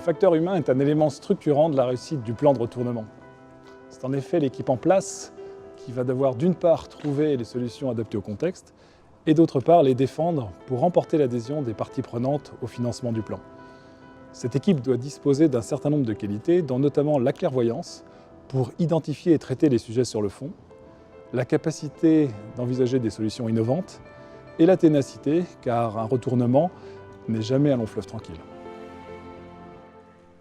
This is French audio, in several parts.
facteur humain est un élément structurant de la réussite du plan de retournement. C'est en effet l'équipe en place qui va devoir d'une part trouver les solutions adaptées au contexte et d'autre part les défendre pour remporter l'adhésion des parties prenantes au financement du plan. Cette équipe doit disposer d'un certain nombre de qualités, dont notamment la clairvoyance pour identifier et traiter les sujets sur le fond, la capacité d'envisager des solutions innovantes et la ténacité, car un retournement n'est jamais un long fleuve tranquille.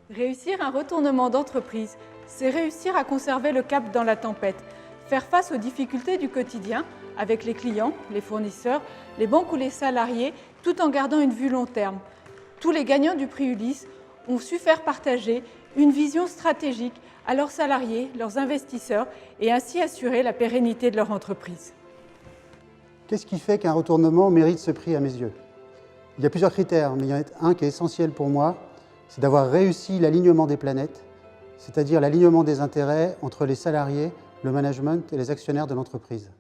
Réussir un retournement d'entreprise, c'est réussir à conserver le cap dans la tempête, faire face aux difficultés du quotidien avec les clients, les fournisseurs, les banques ou les salariés, tout en gardant une vue long terme. Tous les gagnants du prix Ulysse ont su faire partager une vision stratégique à leurs salariés, leurs investisseurs et ainsi assurer la pérennité de leur entreprise. Qu'est-ce qui fait qu'un retournement mérite ce prix à mes yeux? Il y a plusieurs critères, mais il y en a un qui est essentiel pour moi, c'est d'avoir réussi l'alignement des planètes, c'est-à-dire l'alignement des intérêts entre les salariés, le management et les actionnaires de l'entreprise.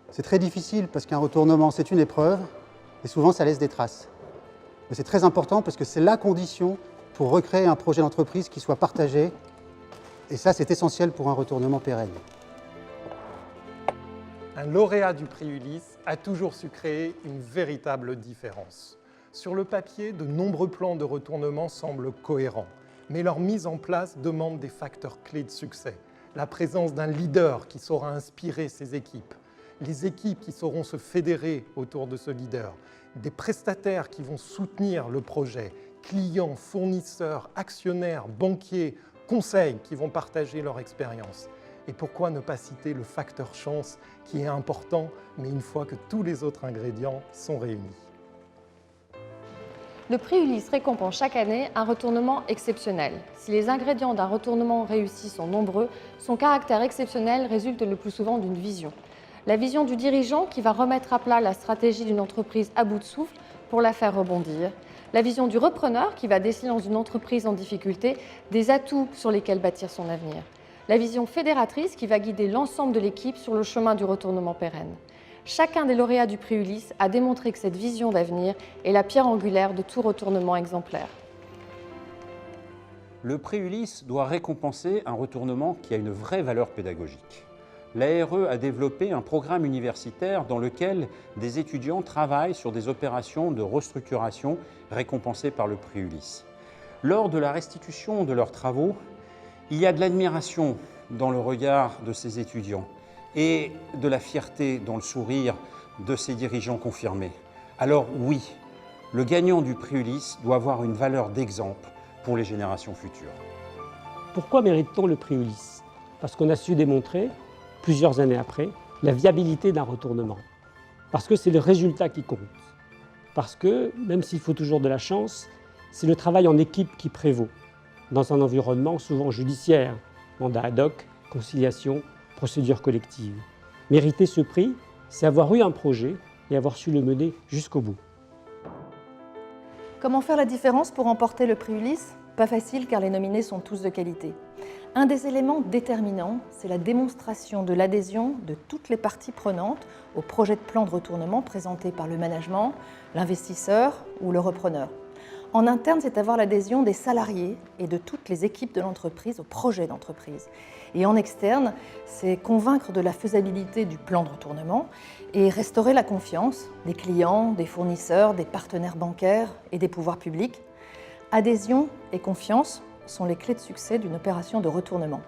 C'est très difficile parce qu'un retournement, c'est une épreuve et souvent ça laisse des traces. Mais c'est très important parce que c'est la condition pour recréer un projet d'entreprise qui soit partagé. Et ça, c'est essentiel pour un retournement pérenne. Un lauréat du prix Ulysse a toujours su créer une véritable différence. Sur le papier, de nombreux plans de retournement semblent cohérents, mais leur mise en place demande des facteurs clés de succès. La présence d'un leader qui saura inspirer ses équipes, les équipes qui sauront se fédérer autour de ce leader, des prestataires qui vont soutenir le projet, clients, fournisseurs, actionnaires, banquiers, conseils qui vont partager leur expérience. Et pourquoi ne pas citer le facteur chance qui est important, mais une fois que tous les autres ingrédients sont réunis. Le prix Ulysse récompense chaque année un retournement exceptionnel. Si les ingrédients d'un retournement réussi sont nombreux, son caractère exceptionnel résulte le plus souvent d'une vision. La vision du dirigeant qui va remettre à plat la stratégie d'une entreprise à bout de souffle pour la faire rebondir. La vision du repreneur qui va déceler dans une entreprise en difficulté des atouts sur lesquels bâtir son avenir. La vision fédératrice qui va guider l'ensemble de l'équipe sur le chemin du retournement pérenne. Chacun des lauréats du prix Ulysse a démontré que cette vision d'avenir est la pierre angulaire de tout retournement exemplaire. Le prix Ulysse doit récompenser un retournement qui a une vraie valeur pédagogique. L'ARE a développé un programme universitaire dans lequel des étudiants travaillent sur des opérations de restructuration récompensées par le prix Ulysse. Lors de la restitution de leurs travaux, il y a de l'admiration dans le regard de ces étudiants et de la fierté dans le sourire de ces dirigeants confirmés. Alors oui, le gagnant du prix Ulysse doit avoir une valeur d'exemple pour les générations futures. Pourquoi mérite-t-on le prix Ulysse? Parce qu'on a su démontrer, plusieurs années après, la viabilité d'un retournement. Parce que c'est le résultat qui compte. Parce que, même s'il faut toujours de la chance, c'est le travail en équipe qui prévaut, dans un environnement souvent judiciaire, mandat ad hoc, conciliation, procédure collective. Mériter ce prix, c'est avoir eu un projet et avoir su le mener jusqu'au bout. Comment faire la différence pour remporter le prix Ulysse? Pas facile car les nominés sont tous de qualité. Un des éléments déterminants, c'est la démonstration de l'adhésion de toutes les parties prenantes au projet de plan de retournement présenté par le management, l'investisseur ou le repreneur. En interne, c'est avoir l'adhésion des salariés et de toutes les équipes de l'entreprise au projet d'entreprise. Et en externe, c'est convaincre de la faisabilité du plan de retournement et restaurer la confiance des clients, des fournisseurs, des partenaires bancaires et des pouvoirs publics. Adhésion et confiance sont les clés de succès d'une opération de retournement.